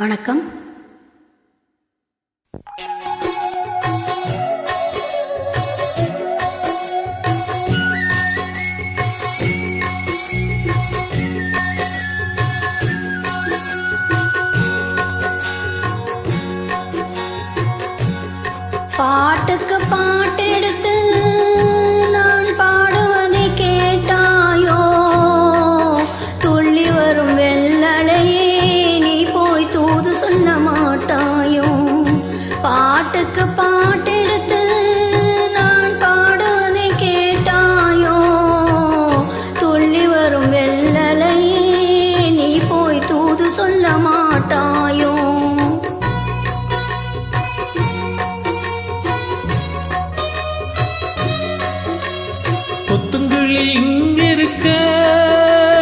வணக்கம். பாட்டுக்கு பாட்டெடுத்து நான் பாடுவதை கேட்டாயோ? துள்ளி வரும் வெள்ளலையே நீ போய் தூது சொல்ல மாட்டாயோ? பாட்டுக்கு பாட்டெடுத்து நான் பாடுவதை கேட்டாயோ? துள்ளி வரும் வெள்ளலையே நீ போய் தூது சொல்ல மாட்டாயோ? கொத்துங்கிளி இங்கிருக்க,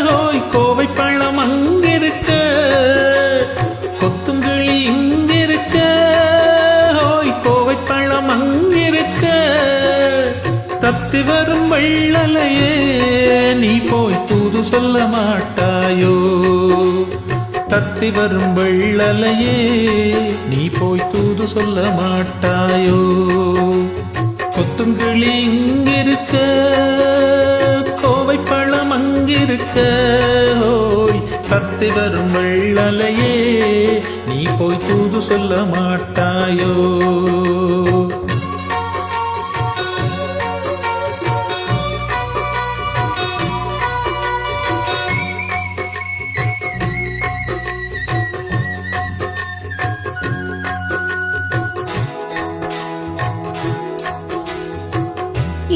ஹோய் கோவை பழம் அங்கிருக்க. கொத்துங்கிளி இங்கிருக்க, ஹோய் கோவை பழம் அங்கிருக்க. தத்தி வரும் வெள்ளலையே நீ போய் தூது சொல்ல மாட்டாயோ? தத்தி வரும் வெள்ளலையே நீ போய் தூது சொல்ல மாட்டாயோ? கொத்துங்கிளி இங்கிருக்க, கோவை பழம் அங்கிருக்க. ஹோய் தத்தி வரும் வெள்ளலையே நீ போய் தூது சொல்ல மாட்டாயோ?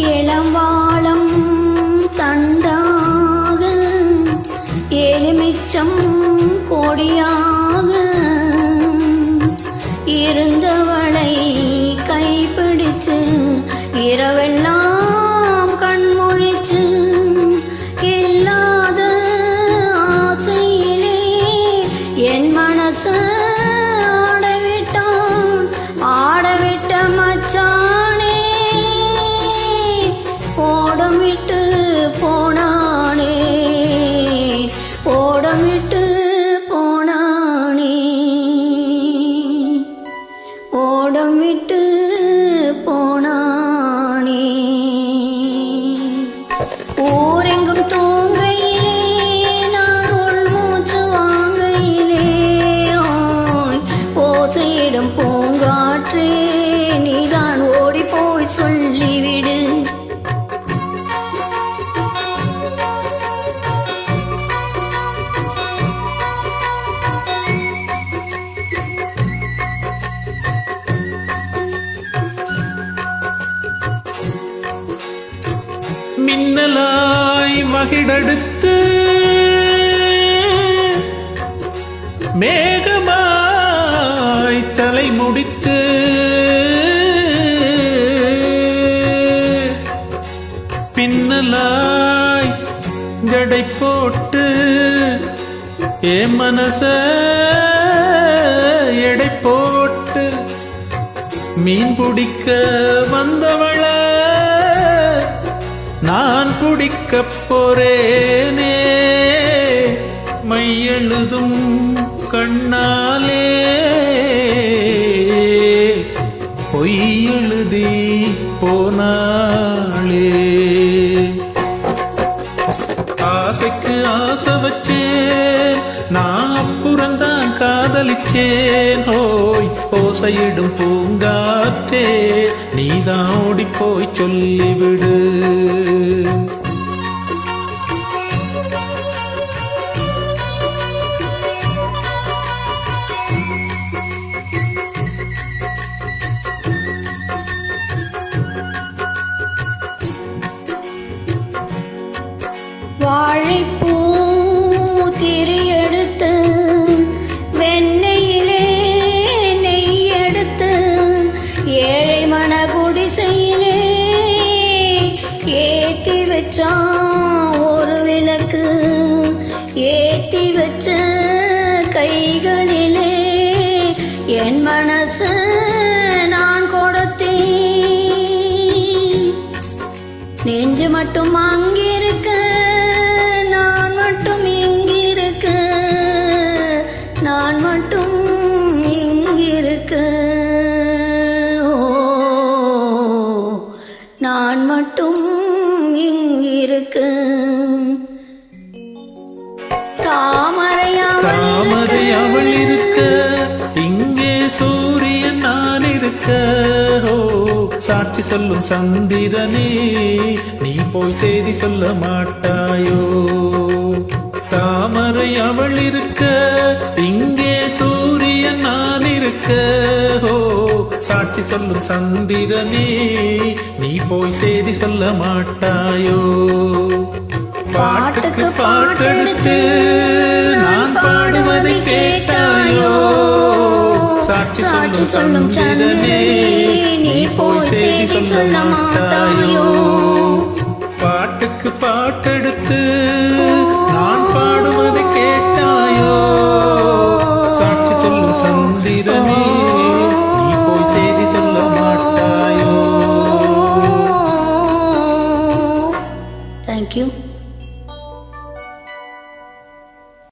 இளவாளம் தண்டாக எலுமிச்சம் கொடியாக இருந்தவளை கைப்பிடிச்சு இரவெல்லாம் கண்மொழிச்சு இல்லாத ஆசையிலே என் மனச ஆடவிட்ட மச்சானே. ஓடமிட்டு போனானே, ஓடமிட்டு போனானே, ஓடமிட்டு போனானே. ஊரெங்கும் தூங்கையிலே நான் உள்மூச்சு வாங்கையிலே ஓசையிடும் பூங்காற்றே நீதான் ஓடி போய் சொல்லிவிடு. மின்னலாய் மகிழெடுத்து மேகமாய் தலை முடித்து பின்னலாய் ஜடை போட்டு ஏ மனச எடை போட்டு மீன் பிடிக்க வந்தவள நான் குடிக்கப் போறேனே. மையெழுதும் கண்ணாலே பொய் எழுதி போனாளே. ஆசைக்கு ஆசை வச்சேன் நான் அப்புறந்தான் காதலிச்சேன். ஹோய் ஓசையிடும் பூங்காற்றே நீதான் ஓடி போய் சொல்லிவிடு. வாழைப்பூ திரி எடுத்து வெண்ணெயிலே நெய் எடுத்து ஏழை மன குடிசையிலே ஏத்தி வச்சான் ஒரு விளக்கு. ஏத்தி வச்ச கைகளிலே என் மனசு நான் கொடுத்தேன். நெஞ்சு மட்டும் அங்கிருக்க, நான் மட்டும் இங்கிருக்க, நான் மட்டும் இருக்கு தாமரை அவள் இருக்க இங்கே சூரியன் நான் இருக்க ஓ சாட்சி சொல்லும் சந்திரனே நீ போய் செய்தி சொல்ல மாட்டாயோ தாமரை அவள் இருக்க இங்கே சூரியன் நான் இருக்க ஓ சாட்சி சொல்லும் சந்திரனே நீ போய் செய்தி சொல்ல மாட்டாயோ பாட்டுக்கு பாட்டெடுத்து நான் பாடுவதை கேட்டாயோ சாட்சி சொல்லும் சந்திரனே நீ போய் செய்தி சொல்ல மாட்டாயோ பாட்டுக்கு பாட்டெடுத்து நான் பாடுவதை கேட்டாயோ சாட்சி சொல்லும் சந்திரனே நீ போய் செய்தி சொல்ல மாட்டாயோ Thank you.